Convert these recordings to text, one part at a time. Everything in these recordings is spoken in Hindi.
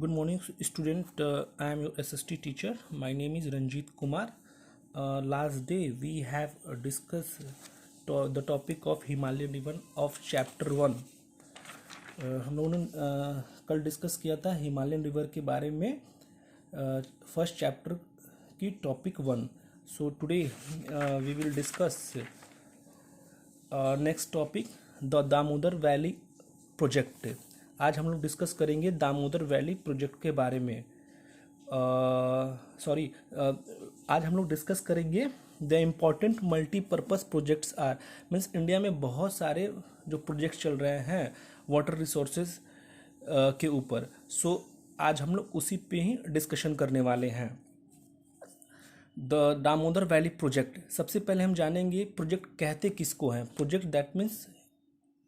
Good morning, student. I am your SST teacher. My name is Ranjit Kumar. Last day we have discussed the topic of Himalayan river of chapter 1. हम लोगों ने कल डिस्कस किया था हिमालयन रिवर के बारे में फर्स्ट चैप्टर की topic 1. So today we will discuss next topic the Damodar valley project. आज हम लोग डिस्कस करेंगे दामोदर वैली प्रोजेक्ट के बारे में. आज हम लोग डिस्कस करेंगे the important multipurpose projects are. Means India में बहुत सारे जो प्रोजेक्ट्स चल रहे हैं वाटर रिसोर्सेज के ऊपर. सो आज हम लोग उसी पे ही डिस्कशन करने वाले हैं. The Damodar valley project. सबसे पहले हम जानेंगे प्रोजेक्ट कहते किसको हैं. प्रोजेक्ट दैट मीन्स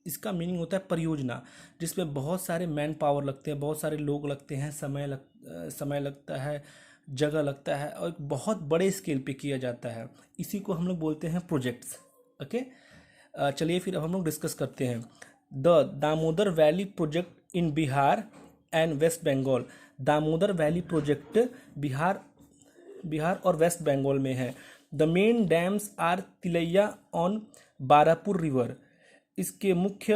इसका मीनिंग होता है परियोजना, जिसमें बहुत सारे मैन पावर लगते हैं, बहुत सारे लोग लगते हैं, समय लगता है, जगह लगता है और एक बहुत बड़े स्केल पे किया जाता है. इसी को हम लोग बोलते हैं प्रोजेक्ट्स. ओके, चलिए फिर अब हम लोग डिस्कस करते हैं. The Damodar valley project in Bihar and West Bengal. Damodar valley project Bihar और वेस्ट बंगाल में है. The main dams are Tilaiya on Barapur river. इसके मुख्य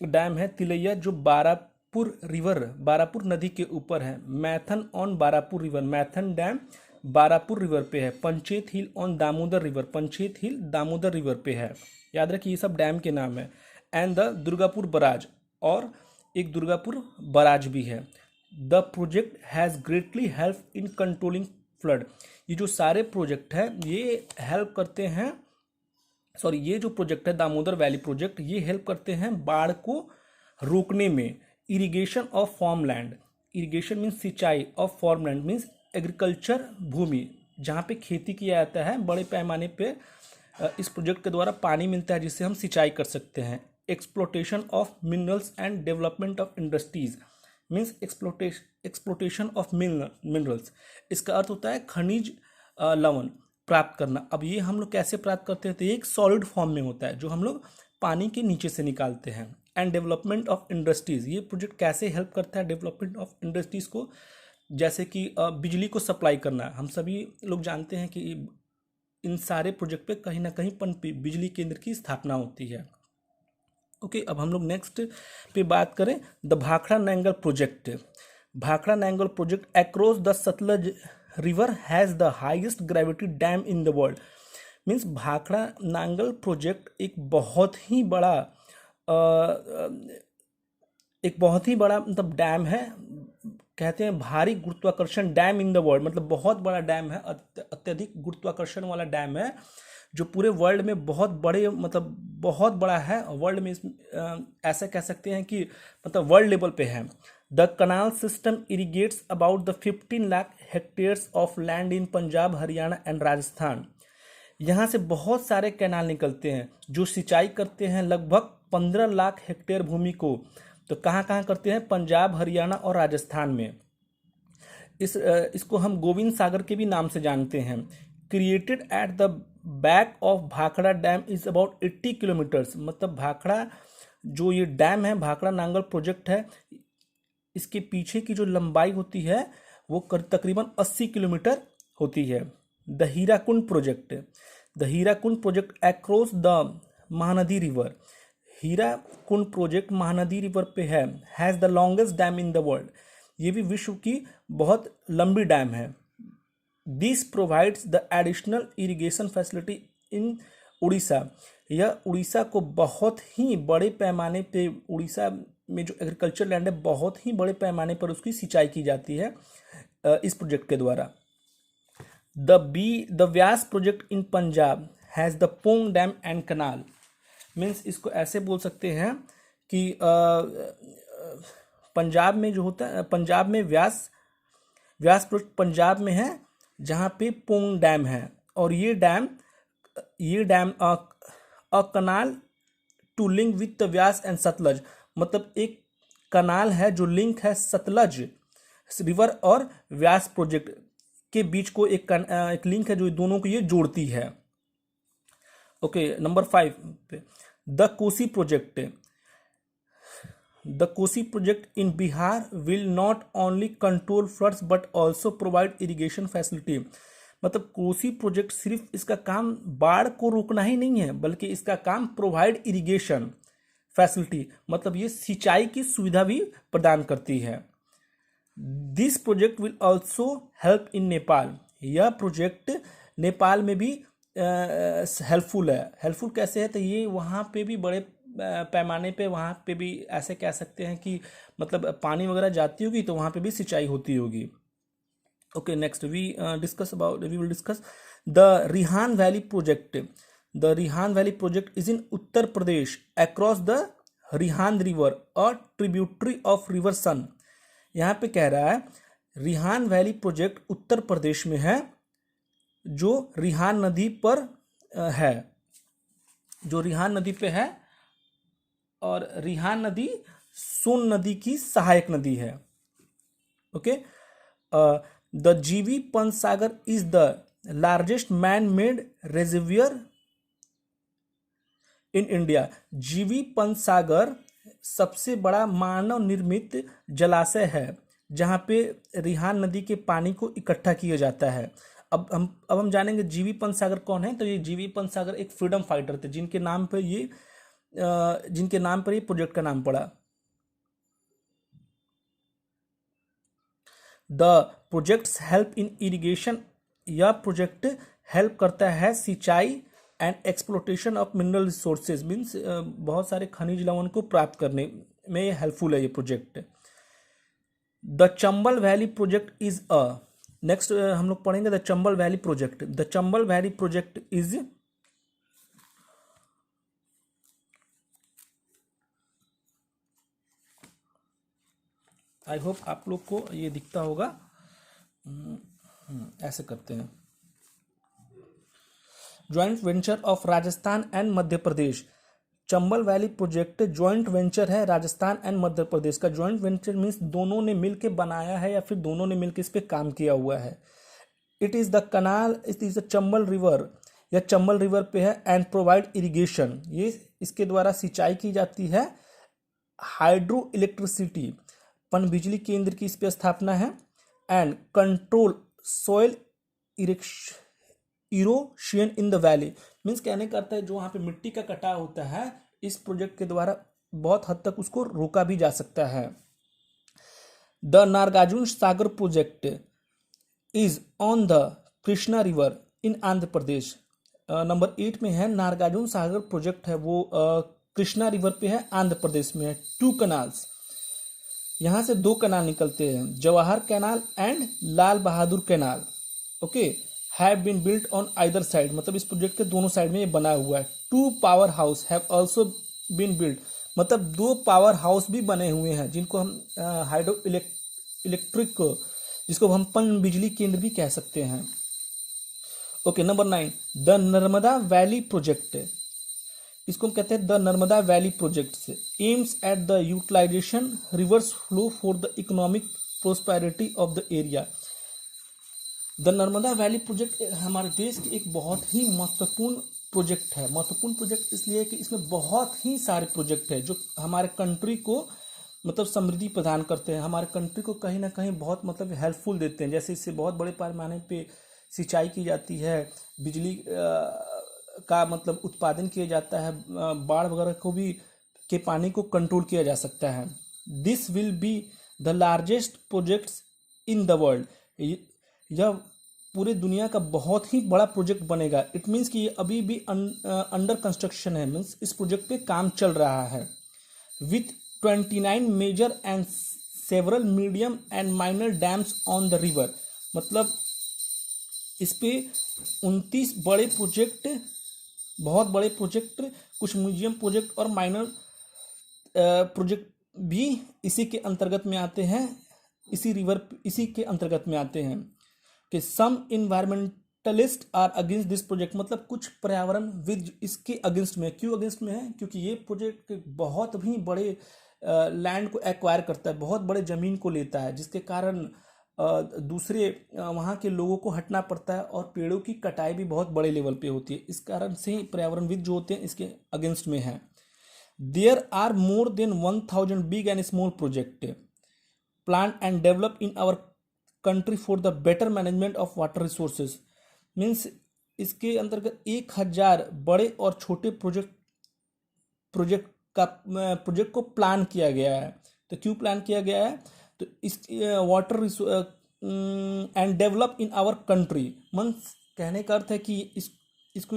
डैम है तिलैया जो बारापुर नदी के ऊपर है. Maithon on Barapur river. Maithon dam Barapur river पे है. Panchet hill on Damodar river. Panchet hill Damodar river पे है. याद रखिए ये सब डैम के नाम है. एंड द दुर्गापुर बराज, और एक दुर्गापुर बराज भी है. The project has greatly help in controlling flood. ये जो सारे प्रोजेक्ट हैं ये हेल्प करते हैं, ये जो प्रोजेक्ट है दामोदर वैली प्रोजेक्ट, ये हेल्प करते हैं बाढ़ को रोकने में. Irrigation of farmland. Irrigation means सिंचाई, ऑफ फार्मलैंड मीन्स एग्रीकल्चर भूमि जहाँ पे खेती किया जाता है. बड़े पैमाने पे इस प्रोजेक्ट के द्वारा पानी मिलता है जिससे हम सिंचाई कर सकते हैं. Exploitation of minerals and development of industries means exploitation of minerals. इसका अर्थ होता है खनिज लवण प्राप्त करना. अब ये हम लोग कैसे प्राप्त करते हैं, तो ये एक सॉलिड फॉर्म में होता है जो हम लोग पानी के नीचे से निकालते हैं. And development of industries. ये प्रोजेक्ट कैसे हेल्प करता है डेवलपमेंट ऑफ इंडस्ट्रीज को, जैसे कि बिजली को सप्लाई करना. हम सभी लोग जानते हैं कि इन सारे प्रोजेक्ट पे कहीं ना कहीं बिजली केंद्र की स्थापना होती है. ओके, अब हम लोग नेक्स्ट पे बात करें the Bhakra Nangal project. Bhakra Nangal project across the Sutlej river has the highest gravity dam in the world. Means Bhakra Nangal project एक बहुत ही बड़ा मतलब डैम है. कहते हैं भारी गुरुत्वाकर्षण डैम इन द वर्ल्ड, मतलब बहुत बड़ा डैम है, अत्यधिक गुरुत्वाकर्षण वाला डैम है जो पूरे वर्ल्ड में बहुत बड़ा है. वर्ल्ड में ऐसा कह सकते हैं कि मतलब वर्ल्ड लेवल पे है. The canal system irrigates about the 15 lakh hectares of land in Punjab, Haryana and Rajasthan. यहाँ से बहुत सारे कैनाल निकलते हैं जो सिंचाई करते हैं लगभग 15 लाख हेक्टेयर भूमि को. तो कहाँ कहाँ करते हैं, पंजाब, हरियाणा और राजस्थान में. इसको हम गोविंद सागर के भी नाम से जानते हैं. Created at the back of Bhakra dam is about 80 kilometres. मतलब भाखड़ा जो ये डैम है, भाखड़ा नांगल प्रोजेक्ट है, इसके पीछे की जो लंबाई होती है वो तकरीबन 80 किलोमीटर होती है. The Hirakud project. The Hirakud project across the Mahanadi river. Hirakud project Mahanadi river पे है. Has the longest dam in the world. ये भी विश्व की बहुत लंबी डैम है. This provides the additional irrigation facility in Orissa. यह उड़ीसा को बहुत ही बड़े पैमाने पे, उड़ीसा में जो एग्रीकल्चर लैंड है बहुत ही बड़े पैमाने पर उसकी सिंचाई की जाती है इस प्रोजेक्ट के द्वारा. The Vyas project in Punjab has the Pong dam and canal. Means इसको ऐसे बोल सकते हैं कि पंजाब में जो होता है, पंजाब में व्यास प्रोजेक्ट पंजाब में है जहाँ पे पोंग डैम है. और ये dam a canal to link with the Vyas and Sutlej. मतलब एक कनाल है जो लिंक है सतलज रिवर और व्यास प्रोजेक्ट के बीच को एक लिंक है जो दोनों को ये जोड़ती है. ओके, नंबर 5 पे the Kosi project. The Kosi project in Bihar will not only control floods but also provide irrigation facility. मतलब कोसी प्रोजेक्ट सिर्फ इसका काम बाढ़ को रोकना ही नहीं है, बल्कि इसका काम प्रोवाइड इरिगेशन फैसिलिटी, मतलब ये सिंचाई की सुविधा भी प्रदान करती है। This project will also help in Nepal. यह प्रोजेक्ट नेपाल में भी हेल्पफुल है। हेल्पफुल कैसे है, तो ये वहाँ पे भी बड़े पैमाने पे वहाँ पे भी ऐसे कह सकते हैं कि मतलब पानी वगैरह जाती होगी तो वहाँ पे भी सिंचाई होती होगी। Okay, next we will discuss the Rihand valley project. The Rihand valley project is in Uttar Pradesh across the Rihand river और ट्रिब्यूटरी ऑफ रिवर सन। यहाँ पे कह रहा है रिहान वैली प्रोजेक्ट उत्तर प्रदेश में है, जो रिहान नदी पर है, जो रिहान नदी पे है, और रिहान नदी सोन नदी की सहायक नदी है। Okay, the GV Pansagar is the largest man made reservoir in India. GV Pansagar सबसे बड़ा मानव निर्मित जलाशय है जहां पे रिहान नदी के पानी को इकट्ठा किया जाता है। अब हम जानेंगे जीवी पनसागर कौन है। तो ये जीवी पनसागर एक फ्रीडम फाइटर थे जिनके नाम पर ये प्रोजेक्ट का नाम पड़ा। The projects help in irrigation. यह प्रोजेक्ट हेल्प करता है सिंचाई and exploitation of mineral resources, means बहुत सारे खनिज लवण को प्राप्त करने में ये हेल्पफुल है ये project. The Chambal valley project is a, next हम लोग पढ़ेंगे the Chambal valley project. The Chambal valley project is, I hope आप लोग को ये दिखता होगा। ऐसे करते हैं, joint venture of Rajasthan and Madhya Pradesh. Chambal valley project joint venture है राजस्थान एंड मध्य प्रदेश का। ज्वाइंट वेंचर मीन्स दोनों ने मिलकर बनाया है या फिर दोनों ने मिलकर इस पे काम किया हुआ है। It is the kanal, it is the Chambal river, या चंबल रिवर पे है, एंड प्रोवाइड इरिगेशन, ये इसके द्वारा सिंचाई की जाती है। हाइड्रो इलेक्ट्रिसिटी, पन बिजली केंद्र की इस पे स्थापना है। And control soil erosion in the valley, means कहने का अर्थ है जो वहाँ पे मिट्टी का कटाव होता है इस प्रोजेक्ट के द्वारा बहुत हद तक उसको रोका भी जा सकता है। The Nagarjuna Sagar project is on the Krishna river in Andhra Pradesh. Number 8 में है। नागार्जुन सागर प्रोजेक्ट है वो कृष्णा रिवर पे है, आंध्र प्रदेश में है। 2 कनाल्स, यहाँ से 2 कनाल निकलते हैं, Jawahar canal and Lal Bahadur canal. Okay, have been built on either side, मतलब इस प्रोजेक्ट के दोनों साइड में ये बना हुआ है। 2 power house have also been built, मतलब 2 पावर हाउस भी बने हुए हैं जिनको हम हाइड्रो इलेक्ट्रिक, जिसको हम पन बिजली केंद्र भी कह सकते हैं। Okay, number 9 the Narmada valley project. इसको हम कहते हैं the Narmada valley project. Aims at the utilisation rivers flow for the economic prosperity of the area. The Narmada valley project हमारे देश की एक बहुत ही महत्वपूर्ण प्रोजेक्ट है। महत्वपूर्ण प्रोजेक्ट इसलिए कि इसमें बहुत ही सारे प्रोजेक्ट है जो हमारे कंट्री को मतलब समृद्धि प्रदान करते हैं, हमारे कंट्री को कहीं ना कहीं बहुत मतलब हेल्पफुल देते हैं। जैसे इससे बहुत बड़े पैमाने पे सिंचाई की जाती है, बिजली का मतलब उत्पादन किया जाता है, बाढ़ वगैरह को भी के पानी को कंट्रोल किया जा सकता है। This will be the largest projects in the world. यह पूरे दुनिया का बहुत ही बड़ा प्रोजेक्ट बनेगा। इट मीन्स कि ये अभी भी अंडर कंस्ट्रक्शन है, मीन्स इस प्रोजेक्ट पे काम चल रहा है। With 29 major and several medium and minor dams on the river, मतलब इस पे 29 बड़े प्रोजेक्ट, बहुत बड़े प्रोजेक्ट, कुछ म्यूजियम प्रोजेक्ट और माइनर प्रोजेक्ट भी इसी के अंतर्गत में आते हैं, इसी के अंतर्गत में आते हैं। कि some environmentalist are against this project, मतलब कुछ पर्यावरणविद इसके अगेंस्ट में। क्यों अगेंस्ट में है? क्योंकि ये प्रोजेक्ट बहुत ही बड़े लैंड को एक्वायर करता है, बहुत बड़े ज़मीन को लेता है, जिसके कारण दूसरे वहाँ के लोगों को हटना पड़ता है और पेड़ों की कटाई भी बहुत बड़े लेवल पे होती है। इस कारण से पर्यावरणविद जो होते हैं इसके अगेंस्ट में है। There are more than 1000 big and small project plan and develop in our country for the better management of water resources. Means इसके अंतर्गत 1000 बड़े और छोटे प्रोजेक्ट को प्लान किया गया है। तो क्यों प्लान किया गया है? तो इस water and develop in our country, means कहने का अर्थ है कि इसको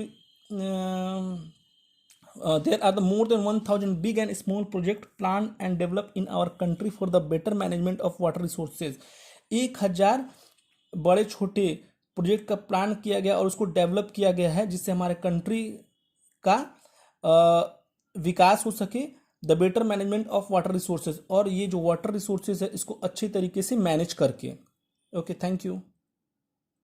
there are the more than 1000 big and small project plan and develop in our country for the better management of water resources. 1000 बड़े छोटे प्रोजेक्ट का प्लान किया गया और उसको डेवलप किया गया है जिससे हमारे कंट्री का विकास हो सके, the better management of water resources, और ये जो वाटर रिसोर्सेज है इसको अच्छे तरीके से मैनेज करके। Okay, thank you.